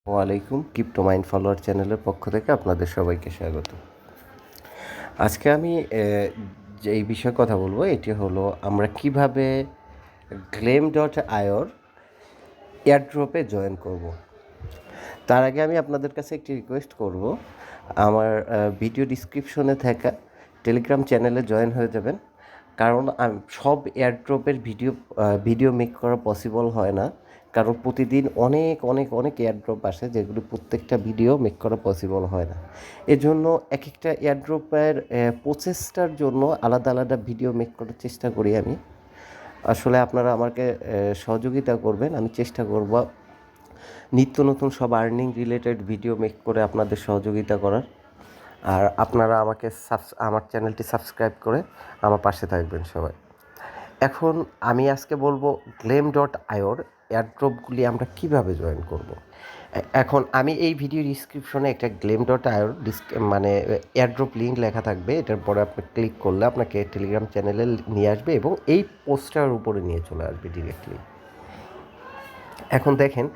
ওয়ালাইকুম crypto mind follower চ্যানেলের পক্ষ থেকে আপনাদের সবাইকে স্বাগত। আজকে আমি যে এই বিষয়ে কথা বলবো এটি হলো আমরা কিভাবে gleam.ioর এয়ারড্রপে জয়েন করব। তার আগে আমি আপনাদের কাছে একটি রিকোয়েস্ট করব, আমার ভিডিও ডিসক্রিপশনে থাকা টেলিগ্রাম চ্যানেলে জয়েন হয়ে যাবেন, কারণ সব এয়ারড্রপের ভিডিও মেক করা পসিবল হয় না, কারণ প্রতিদিন অনেক অনেক অনেক এয়ারড্রপ আসে যেগুলো প্রত্যেকটা ভিডিও মেক করা পসিবল হয় না। এজন্য এক একটা এয়ারড্রপের প্রচেষ্টার জন্য আলাদা আলাদা ভিডিও মেক করার চেষ্টা করি আমি। আসলে আপনারা আমাকে সহযোগিতা করবেন, আমি চেষ্টা করব নিত্য নতুন সব আর্নিং রিলেটেড ভিডিও মেক করে আপনাদের সহযোগিতা করার। আর আপনারা আমাকে আমার চ্যানেলটি সাবস্ক্রাইব করে আমার পাশে থাকবেন সবাই। এখন আমি আজকে বলবো gleam.ioর এয়ারড্রপগুলি আমরা কিভাবে জয়েন করব। এখন আমি এই ভিডিও ডিসক্রিপশনে একটা gleam.ioর মানে এয়ারড্রপ লিঙ্ক লেখা থাকবে, এটার পরে আপনি ক্লিক করলে আপনাকে টেলিগ্রাম চ্যানেলে নিয়ে আসবে এবং এই পোস্টার উপরে নিয়ে চলে আসবে ডিরেক্টলি। এখন দেখেন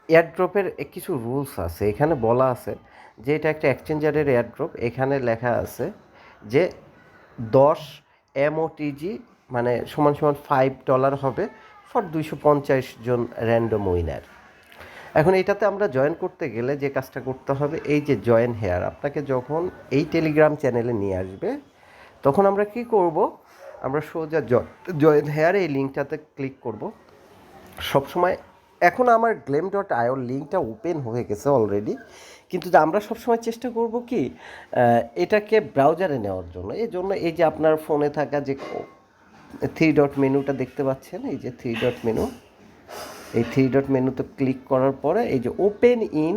এয়ারড্রপের কিছু রুলস আছে, এখানে বলা আছে যে এটা একটা এক্সচেঞ্জারের এয়ারড্রপ। এখানে লেখা আছে যে 10 MOTG মানে সমান সমান $5 হবে ফর 250 জন র্যান্ডম উইনার। এখন এটাতে আমরা জয়েন করতে গেলে যে কাজটা করতে হবে, এই যে জয়েন হেয়ার, আপনাকে যখন এই টেলিগ্রাম চ্যানেলে নিয়ে আসবে তখন আমরা কি করব, আমরা সোজা জয়েন হেয়ার এই লিঙ্কটাতে ক্লিক করব সবসময়। এখন আমার gleam.ioর লিঙ্কটা ওপেন হয়ে গেছে অলরেডি, কিন্তু আমরা সবসময় চেষ্টা করব কি এটাকে ব্রাউজারে নেওয়ার জন্য। এই জন্য এই যে আপনার ফোনে থাকা যে 3 ডট মেনুটা দেখতে পাচ্ছেন, এই যে 3 ডট মেনু, এই 3 ডট মেনুতে ক্লিক করার পরে এই যে ওপেন ইন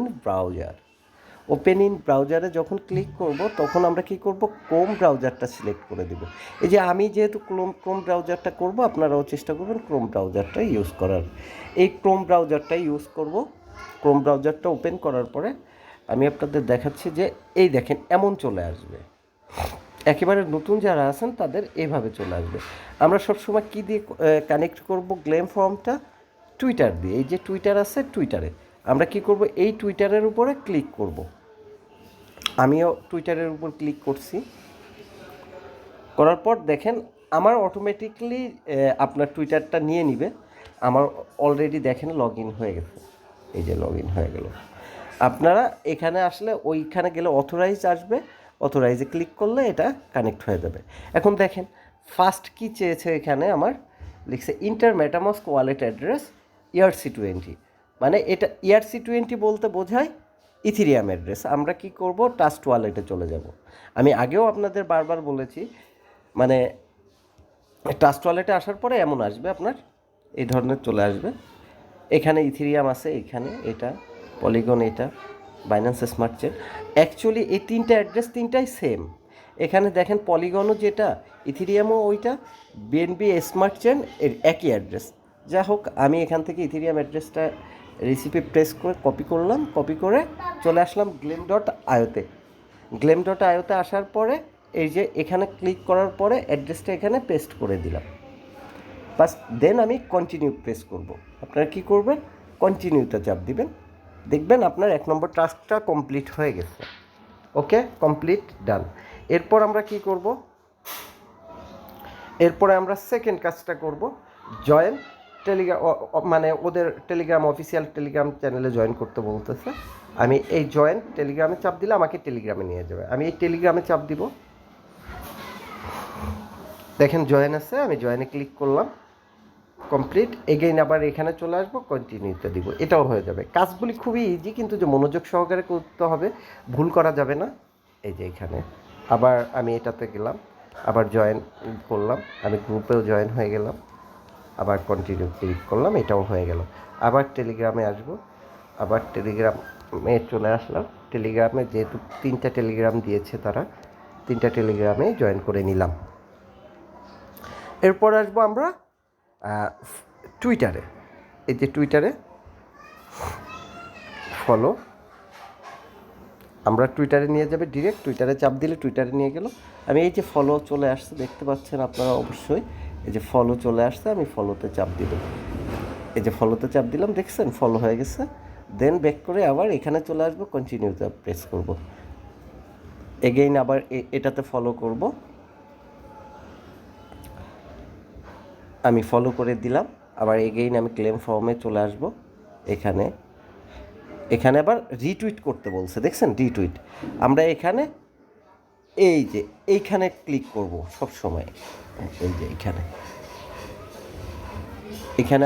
ব্রাউজারে যখন ক্লিক করব তখন আমরা কি করব, ক্রোম ব্রাউজারটা সিলেক্ট করে দেব। এই যে আমি যেহেতু ক্রোম ব্রাউজারটা করব, আপনারাও চেষ্টা করবেন ক্রোম ব্রাউজারটা ইউজ করার। এই ক্রোম ব্রাউজারটাই ইউজ করব। ক্রোম ব্রাউজারটা ওপেন করার পরে আমি আপনাদের দেখাচ্ছি যে এই দেখেন এমন চলে আসবে। একেবারে নতুন যারা আছেন তাদের এইভাবে চলে আসবে। আমরা সবসময় কী দিয়ে কানেক্ট করব গ্লেম ফর্মটা? টুইটার দিয়ে। এই যে টুইটার আছে, টুইটারে আমরা কি করব, এই টুইটারের উপরে ক্লিক করব। আমিও টুইটারের উপর ক্লিক করছি, করার পর দেখেন আমার অটোমেটিকলি আপনার টুইটারটা নিয়ে নিবে। আমার অলরেডি দেখেন লগ ইন হয়ে গেছে, এই যে লগ ইন হয়ে গেল। আপনারা এখানে আসলে ওইখানে গেলে অথরাইজ আসবে, অথরাইজে ক্লিক করলে এটা কানেক্ট হয়ে যাবে। এখন দেখেন ফার্স্ট কি চেয়েছে, এখানে আমার লিখছে inter MetaMask wallet address ERC20, মানে এটা ERC20 বলতে বোঝায় ইথিরিয়াম অ্যাড্রেস। আমরা কি করব, ট্রাস্ট ওয়ালেটে চলে যাব। আমি আগেও আপনাদের বারবার বলেছি, মানে ট্রাস্ট ওয়ালেটে আসার পরে এমন আসবে, আপনার এই ধরনের চলে আসবে। এখানে ইথিরিয়াম আছে, এখানে এটা পলিগন, এটা বাইন্যান্স স্মার্ট চেন। অ্যাকচুয়ালি এই তিনটা অ্যাড্রেস তিনটাই সেম। এখানে দেখেন পলিগনও যেটা, ইথিরিয়ামও ওইটা, BNB স্মার্ট চেন এর একই অ্যাড্রেস। যা হোক, আমি এখান থেকে ইথিরিয়াম অ্যাড্রেসটা রেসিপি প্রেস করে কপি করলাম, কপি করে চলে আসলাম gleam.ioতে। gleam.ioতে আসার পরে এই যে এখানে ক্লিক করার পরে অ্যাড্রেসটা এখানে পেস্ট করে দিলাম, বাস। দেন আমি কন্টিনিউ প্রেস করব। আপনারা কী করবেন, কন্টিনিউতে চাপ দিবেন, দেখবেন আপনার 1 নম্বর টাস্কটা কমপ্লিট হয়ে গেছে। ওকে, কমপ্লিট, ডান। এরপর আমরা কি করব, এরপরে আমরা সেকেন্ড কাজটা করব, জয়েন টেলিগ্রাম, মানে ওদের টেলিগ্রাম অফিসিয়াল টেলিগ্রাম চ্যানেলে জয়েন করতে বলতেছে। আমি এই জয়েন টেলিগ্রামে চাপ দিলে আমাকে টেলিগ্রামে নিয়ে যাবে। আমি এই টেলিগ্রামে চাপ দিব, দেখেন জয়েন আছে, আমি জয়েনে ক্লিক করলাম, কমপ্লিট। এগেইন আবার এখানে চলে আসবো, কন্টিনিউতে দিব, এটাও হয়ে যাবে। কাজগুলি খুবই ইজি, কিন্তু যে মনোযোগ সহকারে করতে হবে, ভুল করা যাবে না। এই যে এখানে আবার আমি এটাতে গেলাম, আবার জয়েন করলাম, আমি গ্রুপেও জয়েন হয়ে গেলাম, আবার কন্টিনিউ ক্লিক করলাম, এটাও হয়ে গেল। আবার টেলিগ্রামে আসব, আবার টেলিগ্রামে চলে আসলাম। টেলিগ্রামে যেহেতু 3টা টেলিগ্রাম দিয়েছে তারা, 3টা টেলিগ্রামে জয়েন করে নিলাম। এরপর আসবো আমরা টুইটারে। এই যে টুইটারে ফলো, আমরা টুইটারে নিয়ে যাবে ডিরেক্ট, টুইটারে চাপ দিলে টুইটারে নিয়ে গেল। আমি এই যে ফলো চলে আসছে, দেখতে পাচ্ছেন আপনারা অবশ্যই, এই যে ফলো চলে আসছে, আমি ফলোতে চাপ দিলাম, এই যে ফলোতে চাপ দিলাম, দেখছেন ফলো হয়ে গেছে। দেন ব্যাক করে আবার এখানে চলে আসবো, কন্টিনিউতে প্রেস করব। এগেইন আবার এটাতে ফলো করব, আমি ফলো করে দিলাম। আবার এগেইন আমি ক্লেম ফর্মে চলে আসব। এখানে এখানে আবার রিটুইট করতে বলছে, দেখছেন রিটুইট। আমরা এখানে এই যে এইখানে ক্লিক করব সব সময়, এই যে এখানে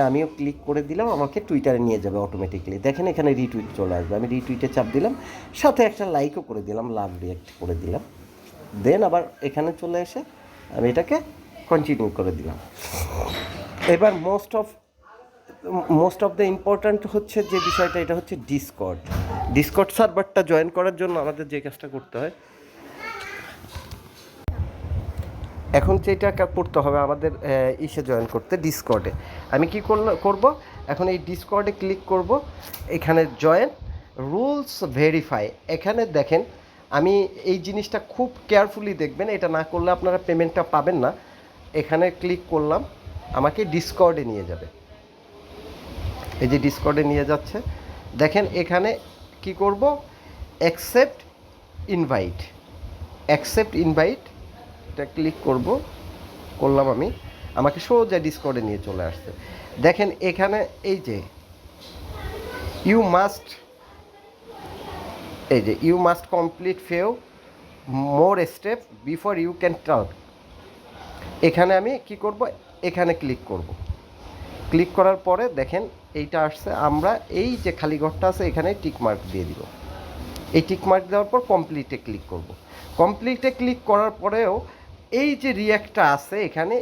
আমিও ক্লিক করে দিলাম, আমাকে টুইটারে নিয়ে যাবে অটোমেটিকলি। দেখেন এখানে রিটুইট চলে আসবে, আমি রিটুইটে চাপ দিলাম, সাথে একটা লাইকও করে দিলাম, লাভ রিয়াক্ট করে দিলাম। দেন আবার এখানে চলে এসে আমি এটাকে কন্টিনিউ করে দিলাম। এবার মোস্ট অফ দ্য ইম্পর্ট্যান্ট হচ্ছে যে বিষয়টা, এটা হচ্ছে ডিসকর্ড সার্ভারটা জয়েন করার জন্য আমাদের যে কাজটা করতে হয়, এখন যেটা করতে হবে আমাদের ইসে জয়েন করতে, ডিসকর্ডে। আমি কি করব, এখন এই ডিসকর্ডে ক্লিক করব, এখানে জয়েন রুলস ভেরিফাই। এখানে দেখেন আমি এই জিনিসটা খুব কেয়ারফুলি দেখবেন, এটা না করলে আপনারা পেমেন্টটা পাবেন না। এখানে ক্লিক করলাম, আমাকে ডিসকর্ডে নিয়ে যাবে, এই যে ডিসকর্ডে নিয়ে যাচ্ছে। দেখেন এখানে কি করব, অ্যাকসেপ্ট ইনভাইট এটা ক্লিক করলাম আমি, আমাকে সোজা ডিসকর্ডে নিয়ে চলে আসছে। দেখেন এখানে এই যে you must complete few more step before you can talk. এখানে আমি কি করব, এখানে ক্লিক করার পরে দেখেন এইটা আসছে, আমরা এই যে খালি ঘরটা আছে এখানে টিক মার্ক দিয়ে দিব। এই টিক মার্ক দেওয়ার পর কমপ্লিটে ক্লিক করব। কমপ্লিটে ক্লিক করার পরেও এই যে রিঅ্যাক্টটা আছে এখানে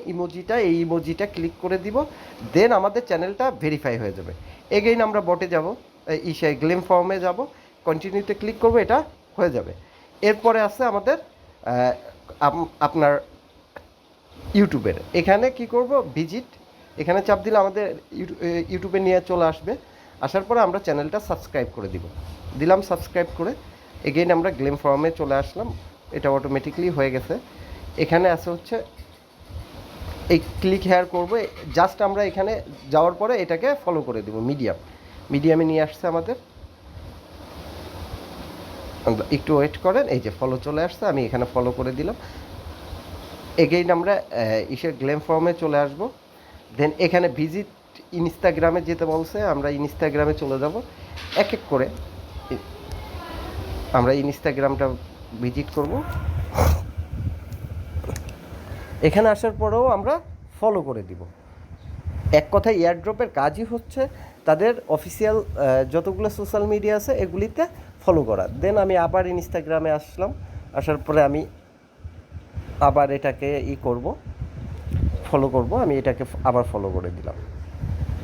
এই ইমোজিটা ক্লিক করে দিব। দেন আমাদের চ্যানেলটা ভেরিফাই হয়ে যাবে। এগেইন আমরা বটে যাব, গ্লেম ফর্মে যাব, কন্টিনিউতে ক্লিক করব, এটা হয়ে যাবে। এরপরে আছে আমাদের আপনার ইউটিউবের, এখানে কি করব, ভিজিট, এখানে চাপ দিলে আমাদের ইউটিউবে নিয়ে চলে আসবে। আসার পরে আমরা চ্যানেলটা সাবস্ক্রাইব করে দিলাম সাবস্ক্রাইব করে। এগেইন আমরা গ্লেম ফর্মে চলে আসলাম, এটা অটোমেটিকলি হয়ে গেছে। এখানে আছে হচ্ছে এই ক্লিক হেয়ার করবো, জাস্ট আমরা এখানে যাওয়ার পরে এটাকে ফলো করে দেবো। মিডিয়ামে নিয়ে আসছে আমাদের, একটু ওয়েট করেন, এই যে ফলো চলে আসছে, আমি এখানে ফলো করে দিলাম। এগেইন আমরা গ্লেম ফর্মে চলে আসব। দেন এখানে ভিজিট ইনস্টাগ্রামে যেতে বলছে, আমরা ইনস্টাগ্রামে চলে যাব। এক এক করে আমরা ইনস্টাগ্রামটা ভিজিট করব। এখানে আসার পরেও আমরা ফলো করে দিব। এক কথায় এয়ারড্রপের কাজই হচ্ছে তাদের অফিসিয়াল যতগুলো সোশ্যাল মিডিয়া আছে এগুলিতে ফলো করা। দেন আমি আবার ইনস্টাগ্রামে আসলাম, আসার পরে আমি আবার এটাকে ফলো করব, আমি এটাকে আবার ফলো করে দিলাম।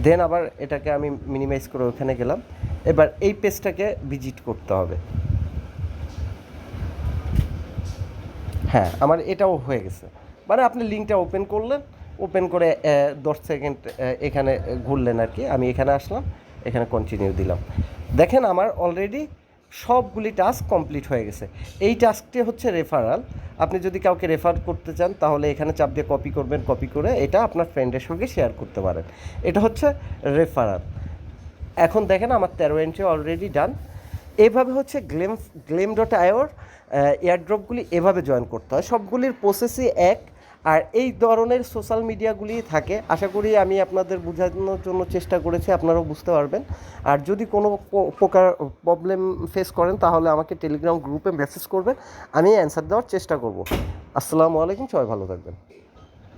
দেন আবার এটাকে আমি মিনিমাইজ করে ওখানে গেলাম। এবার এই পেজটাকে ভিজিট করতে হবে। হ্যাঁ, আমার এটাও হয়ে গেছে। মানে আপনি লিঙ্কটা ওপেন করে 10 সেকেন্ড এখানে ঘুরলেন আর কি। আমি এখানে আসলাম, এখানে কন্টিনিউ দিলাম। দেখেন আমার অলরেডি সবগুলি টাস্ক কমপ্লিট হয়ে গেছে। এই টাস্কটি হচ্ছে রেফারাল। আপনি যদি কাউকে রেফার করতে চান তাহলে এখানে চাপ দিয়ে কপি করবেন, কপি করে এটা আপনার ফ্রেন্ডের সঙ্গে শেয়ার করতে পারেন। এটা হচ্ছে রেফারাল। এখন দেখেন আমার 13 এন্ট্রি অলরেডি ডান। এভাবে হচ্ছে gleam.io এয়ারড্রপগুলি এভাবে জয়েন করতে হয়। সবগুলির প্রসেসই এক, আর এই ধরনের সোশ্যাল মিডিয়াগুলি থাকে। আশা করি আমি আপনাদের বোঝানোর জন্য চেষ্টা করেছি, আপনারাও বুঝতে পারবেন। আর যদি কোনো প্রকার প্রবলেম ফেস করেন তাহলে আমাকে টেলিগ্রাম গ্রুপে মেসেজ করবেন, আমি অ্যান্সার দেওয়ার চেষ্টা করব। আসসালামু আলাইকুম, সবাই ভালো থাকবেন।